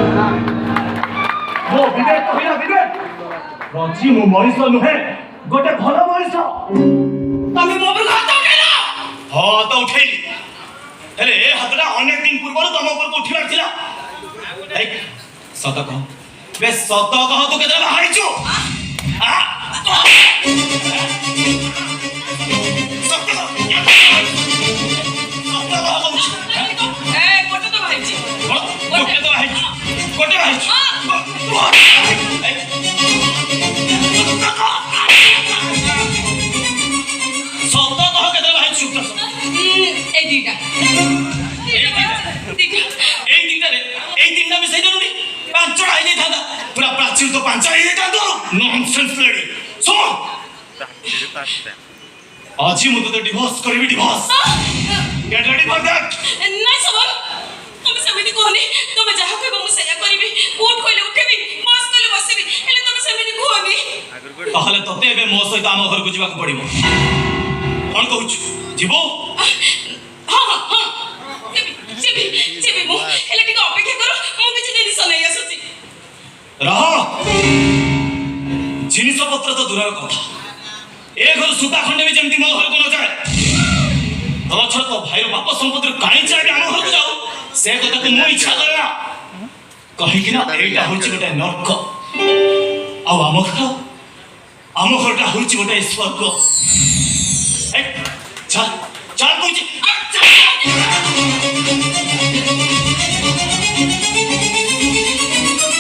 ମୋ ବିବେକ କହିଲା ବିବେକ ରଜି ମୁଁ ମଣିଷ ନୁହେଁ ଗୋଟେ ଭଲ ମଣିଷ। ତମେ ମୋ ଉପରକୁ ହାତ ଉଠେଇଲ? ହଁ ତ ଉଠେଇଲି, ହେଲେ ଏ ହାତଟା ଅନେକ ଦିନ ପୂର୍ବରୁ ତମ ଉପରକୁ ଉଠିବାର ଥିଲା। ସତ କହ ବେ, ସତ କହ ତୁ କେତେବେଳେ ବାହାରିଛୁ? आज ही मुझे डिवोर्स करेबी divorce. Get ready for that. नहीं सबन तुम सेमिति कोनी, तुम जहा कहबो मु सेया करिबी, उठ कहले उठेबी, बस कहले बसेबी, हेले तुम सेमिति कोनी। ताहले तते एबे मो सहित आम घर को जीवा पड़िबो। कोन कहूछ जीवो? हां हां हां जेबी मु हेले टिक अपेक्षा करो, मु किछि जिनिस नै आसुची। रह जिनिस पत्र तो दूर कथा, ए घर सुता खंडे भी जमती मो घर को न जाए। तो छ तो भाई रो बाप संपत्ति काई चाहे आम घर को जाओ, से कथा को मो इच्छा करना कहि कि ना एटा होची गोटे नरक आ आम घरटा होची गोटे स्वर्ग। ए चल चल कोची